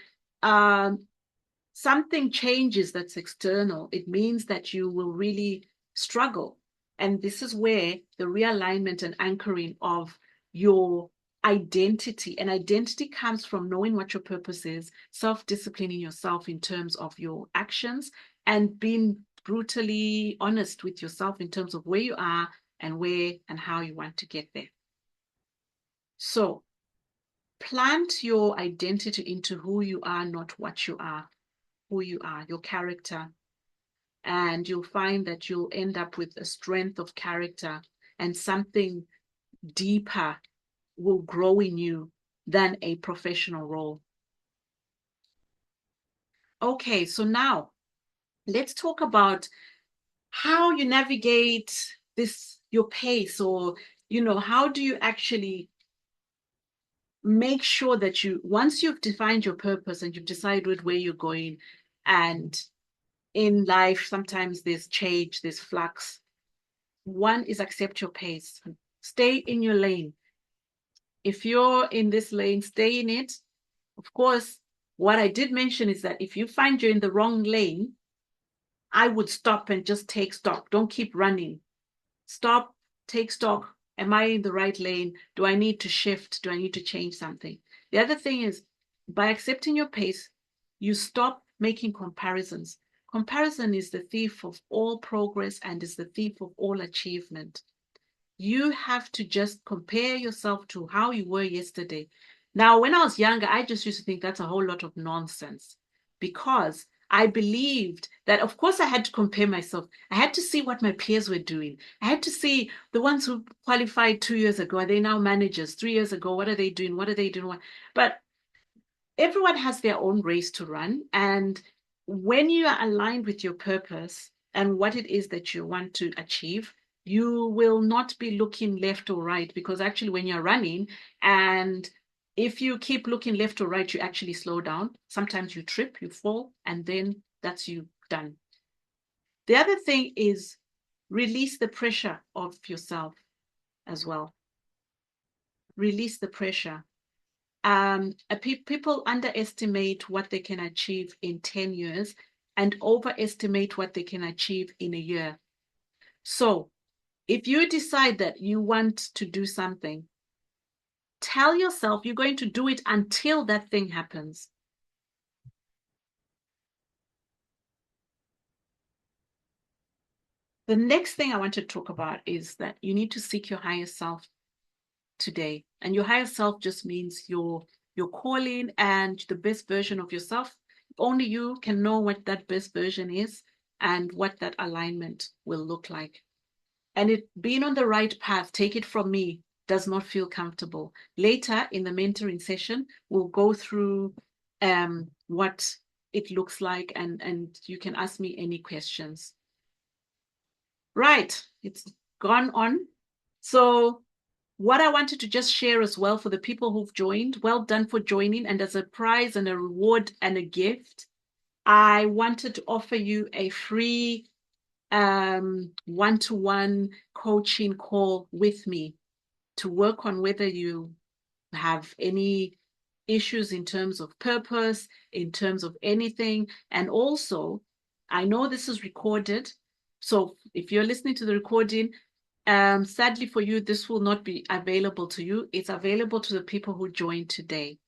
something changes that's external, it means that you will really struggle. And this is where the realignment and anchoring of your identity, and identity comes from knowing what your purpose is, self-disciplining yourself in terms of your actions, and being brutally honest with yourself in terms of where you are and where and how you want to get there. So plant your identity into who you are, not what you are. Who you are, your character, and you'll find that you'll end up with a strength of character, and something deeper will grow in you than a professional role. Okay, so now let's talk about how you navigate this, your pace, or, how do you actually make sure that once you've defined your purpose and you've decided where you're going, and in life, sometimes there's change, there's flux. One is accept your pace. Stay in your lane. If you're in this lane, stay in it. Of course, what I did mention is that if you find you're in the wrong lane, I would stop and just take stock. Don't keep running. Stop, take stock. Am I in the right lane? Do I need to shift? Do I need to change something? The other thing is, by accepting your pace, you stop making comparisons. Comparison is the thief of all progress and is the thief of all achievement. You have to just compare yourself to how you were yesterday. Now, when I was younger, I just used to think that's a whole lot of nonsense, because I believed that, of course, I had to compare myself. I had to see what my peers were doing. I had to see the ones who qualified 2 years ago. Are they now managers? 3 years ago, what are they doing? What are they doing? But everyone has their own race to run. And when you are aligned with your purpose and what it is that you want to achieve, you will not be looking left or right, because actually when you're running, and if you keep looking left or right, you actually slow down. Sometimes you trip, you fall, and then that's you done. The other thing is release the pressure of yourself as well. Release the pressure. People underestimate what they can achieve in 10 years and overestimate what they can achieve in a year. So if you decide that you want to do something, tell yourself you're going to do it until that thing happens. The next thing I want to talk about is that you need to seek your higher self today. And your higher self just means your calling and the best version of yourself. Only you can know what that best version is and what that alignment will look like. And it being on the right path, take it from me, does not feel comfortable. Later in the mentoring session, we'll go through what it looks like, and you can ask me any questions. Right, it's gone on. So what I wanted to just share as well for the people who've joined, well done for joining. And as a prize and a reward and a gift, I wanted to offer you a free one-to-one coaching call with me to work on whether you have any issues in terms of purpose, in terms of anything. And also, I know this is recorded. So if you're listening to the recording, sadly for you, this will not be available to you. It's available to the people who joined today.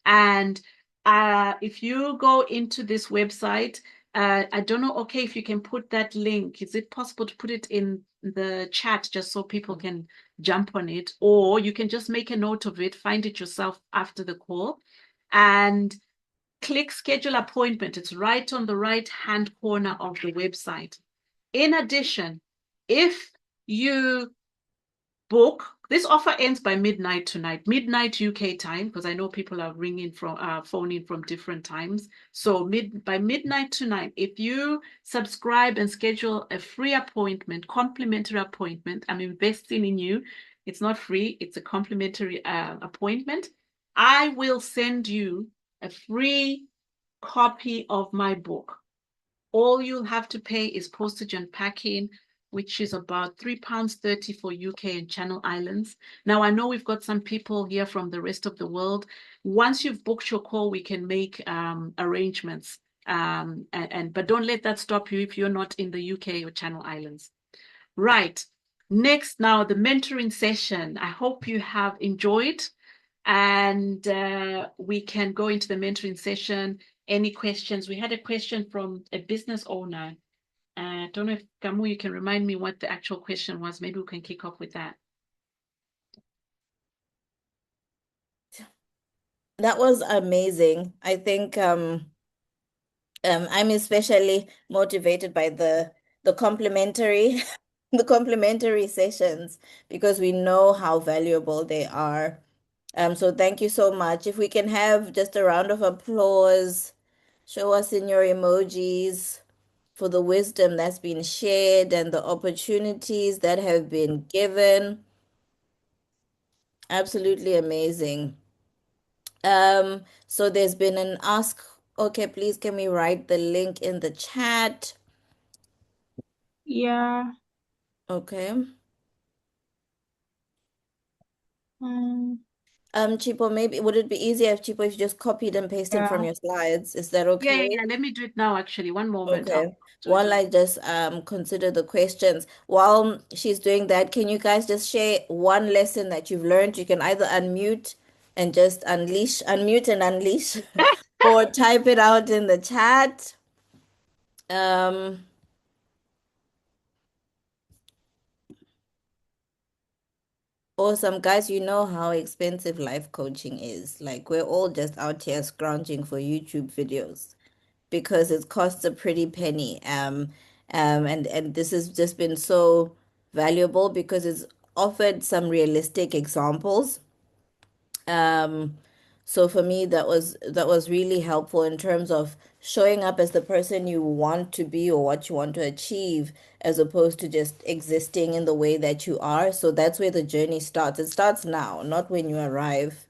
And if you go into this website, I don't know, okay, if you can put that link, is it possible to put it in the chat just so people can jump on it? Or you can just make a note of it, find it yourself after the call, and click schedule appointment. It's right on the right-hand corner of the website. In addition, if you book, this offer ends by midnight tonight, midnight UK time, because I know people are phoning from different times. So by midnight tonight, if you subscribe and schedule a free appointment, complimentary appointment, I'm investing in you. It's not free. It's a complimentary appointment. I will send you a free copy of my book. All you'll have to pay is postage and packing, which is about £3.30 for UK and Channel Islands. Now, I know we've got some people here from the rest of the world. Once you've booked your call, we can make arrangements. But don't let that stop you if you're not in the UK or Channel Islands. Right. Next, now the mentoring session. I hope you have enjoyed, and we can go into the mentoring session. Any questions? We had a question from a business owner. I don't know if Kamu, you can remind me what the actual question was. Maybe we can kick off with that.
That was amazing. I think I'm especially motivated by the complimentary the complimentary sessions because we know how valuable they are. So thank you so much. If we can have just a round of applause, show us in your emojis for the wisdom that's been shared and the opportunities that have been given. Absolutely amazing. So there's been an ask. Okay, please can we write the link in the chat?
Yeah.
Okay.
Um,
Chipo, maybe would it be easier if Chipo if you just copied and pasted from
yeah.
your slides? Is that
Yeah,
okay?
yeah. Let me do it now, actually. One moment. I'll
Okay.
do it
While
now.
I just consider the questions, while she's doing that, can you guys just share one lesson that you've learned? You can either unmute and just unmute and unleash, or type it out in the chat. Um, Awesome, guys. You know how expensive life coaching is. Like, we're all just out here scrounging for YouTube videos because it costs a pretty penny. And this has just been so valuable because it's offered some realistic examples. Um, so for me, that was really helpful in terms of showing up as the person you want to be or what you want to achieve, as opposed to just existing in the way that you are. So that's where the journey starts. It starts now, not when you arrive.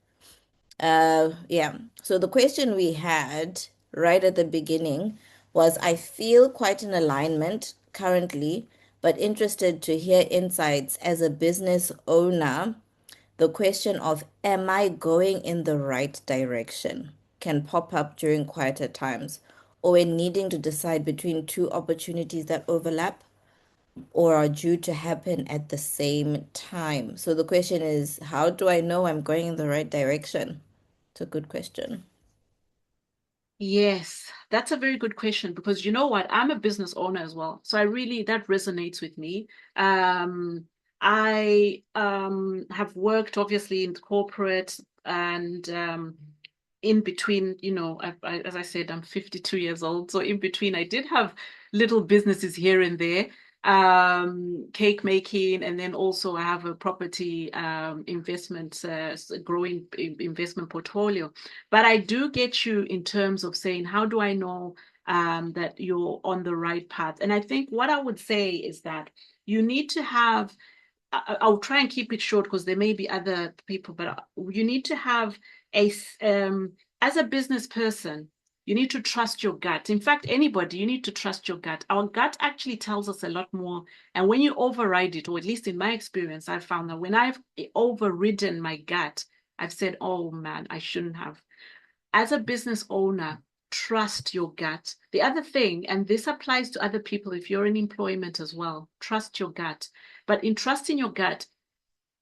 Yeah. So the question we had right at the beginning was, I feel quite in alignment currently, but interested to hear insights as a business owner. The question of, am I going in the right direction, can pop up during quieter times or when needing to decide between two opportunities that overlap or are due to happen at the same time. So the question is, how do I know I'm going in the right direction? It's a good question.
Yes, that's a very good question because you know what? I'm a business owner as well. So I really, that resonates with me. I have worked obviously in corporate and in between, as I said, I'm 52 years old. So in between, I did have little businesses here and there, cake making, and then also I have a property investment, growing investment portfolio. But I do get you in terms of saying, how do I know that you're on the right path? And I think what I would say is that you need to have, I'll try and keep it short because there may be other people, but you need to have as a business person, you need to trust your gut. In fact, anybody, you need to trust your gut. Our gut actually tells us a lot more. And when you override it, or at least in my experience, I've found that when I've overridden my gut, I've said, oh man, I shouldn't have. As a business owner, trust your gut. The other thing, and this applies to other people if you're in employment as well, trust your gut. But in trusting your gut,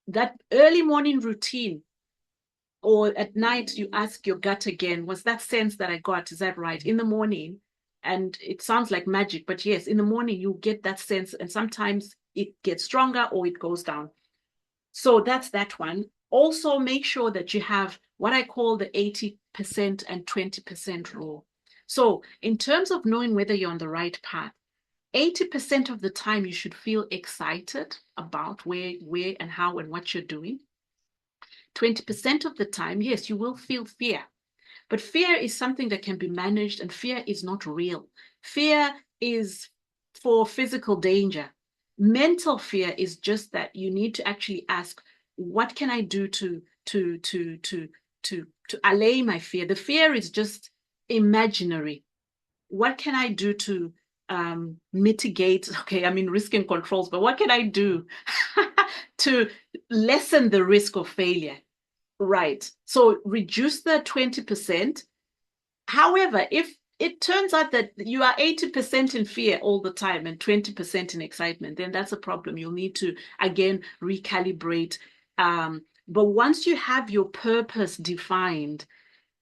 that early morning routine or at night, you ask your gut again, was that sense that I got, is that right? In the morning, and it sounds like magic, but yes, in the morning, you get that sense, and sometimes it gets stronger or it goes down. So that's that one. Also, make sure that you have what I call the 80% and 20% rule. So, in terms of knowing whether you're on the right path, 80% of the time you should feel excited about where and how and what you're doing. 20% of the time, yes, you will feel fear. But fear is something that can be managed, and fear is not real. Fear is for physical danger. Mental fear is just that you need to actually ask, what can I do to allay my fear? The fear is just imaginary. What can I do to mitigate? Okay, I mean, risk and controls, but what can I do to lessen the risk of failure? Right. So reduce the 20%. However, if it turns out that you are 80% in fear all the time and 20% in excitement, then that's a problem. You'll need to, again, recalibrate. But once you have your purpose defined,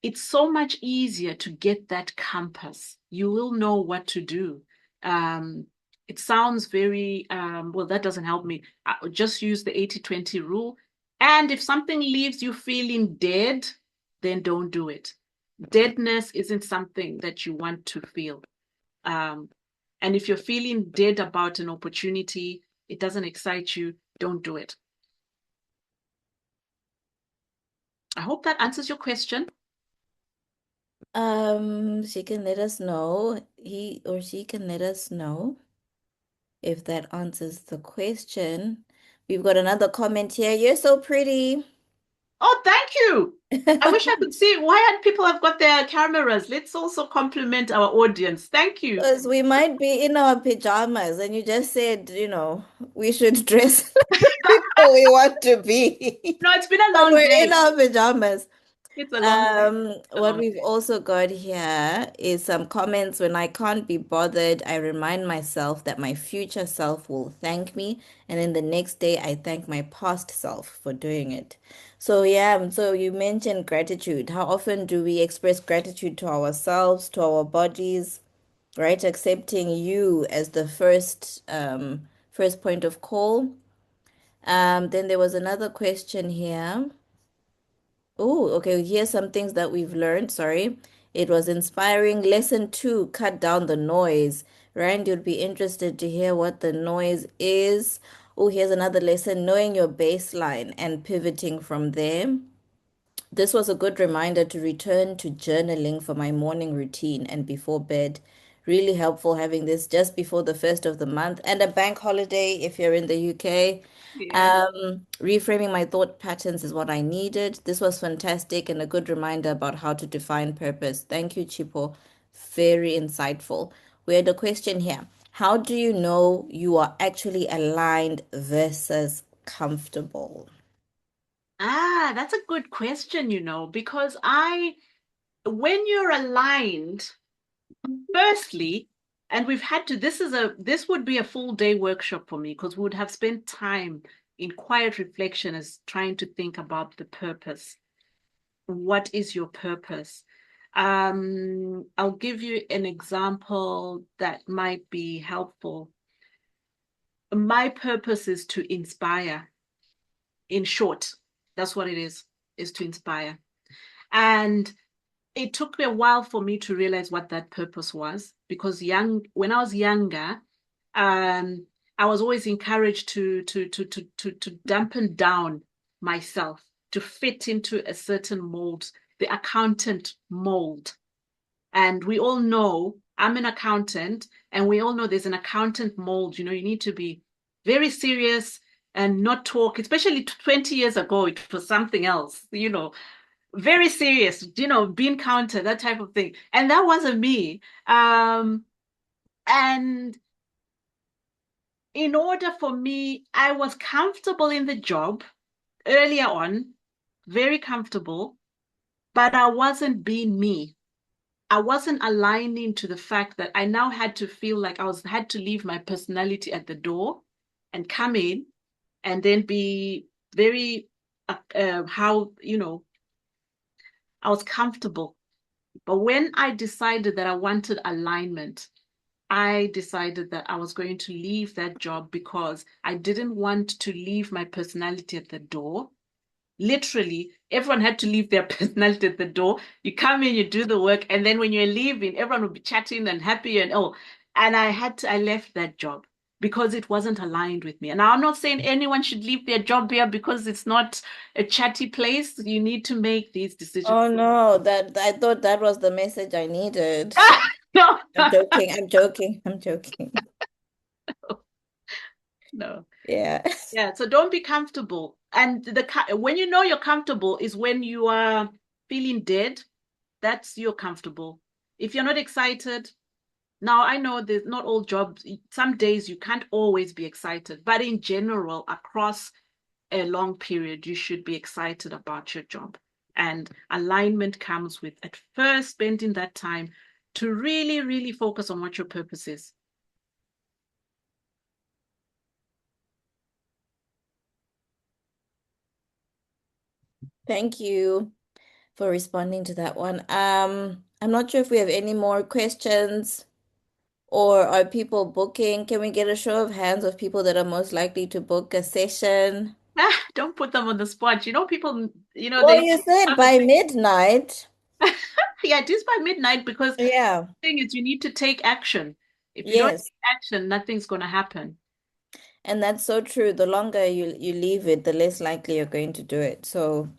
it's so much easier to get that compass. You will know what to do. It sounds very, well, that doesn't help me. I'll just use the 80-20 rule. And if something leaves you feeling dead, then don't do it. Deadness isn't something that you want to feel. And if you're feeling dead about an opportunity, it doesn't excite you, don't do it. I hope that answers your question.
She can let us know. He or she can let us know if that answers the question. We've got another comment here. You're so pretty.
Oh, thank you. I wish I could see why aren't people have got their cameras. Let's also compliment our audience. Thank you.
Because we might be in our pajamas, and you just said, we should dress like the people we want to be.
No, it's been a
But
long
we're in
day.
our pajamas.
It's a long day. It's a
What
long
we've
day.
also got here is some comments. When I can't be bothered, I remind myself that my future self will thank me, and then the next day I thank my past self for doing it. So yeah, so you mentioned gratitude. How often do we express gratitude to ourselves, to our bodies, right? Accepting you as the first point of call. Then there was another question here. Oh, okay. Here's some things that we've learned. Sorry. It was inspiring. Lesson 2, cut down the noise. Rand, you'd be interested to hear what the noise is. Oh, here's another lesson, knowing your baseline and pivoting from there. This was a good reminder to return to journaling for my morning routine and before bed. Really helpful having this just before the first of the month and a bank holiday if you're in the UK.
Yeah.
Reframing my thought patterns is what I needed. This was fantastic and a good reminder about how to define purpose. Thank you, Chipo. Very insightful. We had a question here. How do you know you are actually aligned versus comfortable?
That's a good question, because when you're aligned, firstly, and this would be a full day workshop for me because we would have spent time in quiet reflection as trying to think about the purpose. What is your purpose? I'll give you an example that might be helpful. My purpose is to inspire. In short, that's what it is to inspire. And it took me a while for me to realize what that purpose was because when I was younger, I was always encouraged to dampen down myself to fit into a certain mold, the accountant mold. And we all know I'm an accountant, and we all know there's an accountant mold. You need to be very serious and not talk, especially 20 years ago, it was something else, very serious, being counted, that type of thing. And that wasn't me. And in order for me, I was comfortable in the job earlier on, very comfortable, but I wasn't being me. I wasn't aligning to the fact that I now had to feel like had to leave my personality at the door and come in and then be very I was comfortable. But when I decided that I wanted alignment, I decided that I was going to leave that job because I didn't want to leave my personality at the door. Literally, everyone had to leave their personality at the door. You come in, you do the work, and then when you're leaving, everyone will be chatting and happy and I left that job because it wasn't aligned with me. And I'm not saying anyone should leave their job here because it's not a chatty place. You need to make these decisions.
Oh no, that I thought that was the message I needed.
No,
I'm joking. I'm joking. I'm joking.
no.
Yeah.
Yeah, so don't be comfortable. And when you know you're comfortable is when you are feeling dead. That's you're comfortable. If you're not excited, now I know there's not all jobs. Some days you can't always be excited, but in general, across a long period, you should be excited about your job. And alignment comes with at first spending that time to really, really focus on what your purpose is.
Thank you for responding to that one. I'm not sure if we have any more questions or are people booking. Can we get a show of hands of people that are most likely to book a session?
Don't put them on the spot. People,
Well,
they
you said by midnight.
yeah, it is by midnight because the
Yeah.
thing is you need to take action. If you don't
Yes.
take action, nothing's going to happen.
And that's so true. The longer you leave it, the less likely you're going to do it. So,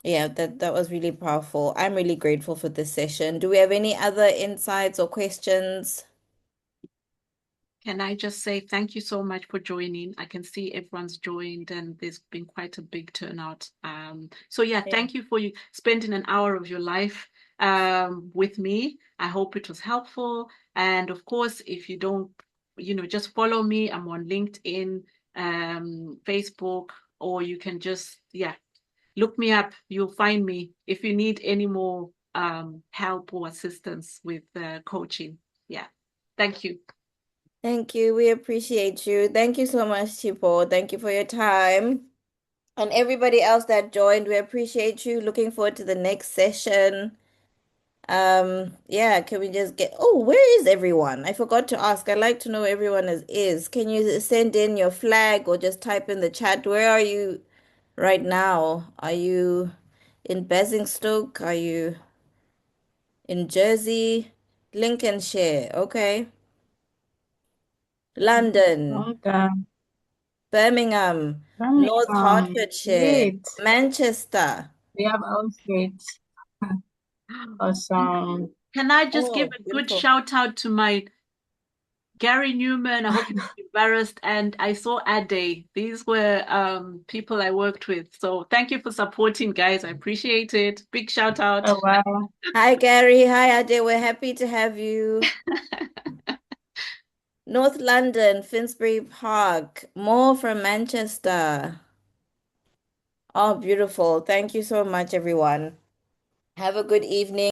yeah, that was really powerful. I'm really grateful for this session. Do we have any other insights or questions?
Can I just say thank you so much for joining? I can see everyone's joined and there's been quite a big turnout. So yeah,
Yeah.
thank you for you spending an hour of your life with me. I hope it was helpful. And of course, if you don't, just follow me. I'm on LinkedIn, Facebook, or you can just, yeah, look me up. You'll find me if you need any more help or assistance with coaching. Yeah. Thank you.
Thank you. We appreciate you. Thank you so much, Tipo. Thank you for your time. And everybody else that joined, we appreciate you. Looking forward to the next session. Yeah, can we just where is everyone? I forgot to ask. I'd like to know where everyone is. Can you send in your flag or just type in the chat? Where are you right now? Are you in Basingstoke? Are you in Jersey? Lincolnshire, okay. London,
Okay.
Birmingham, North Hertfordshire,
Great.
Manchester.
We have all states. Awesome.
Can I just give
Oh,
a good
beautiful.
shout out to my Gary Newman? I hope you're not embarrassed. And I saw Ade. These were people I worked with. So thank you for supporting, guys. I appreciate it. Big shout out.
Oh, wow.
Hi, Gary. Hi, Ade. We're happy to have you. North London, Finsbury Park. More from Manchester. Oh, beautiful. Thank you so much, everyone. Have a good evening.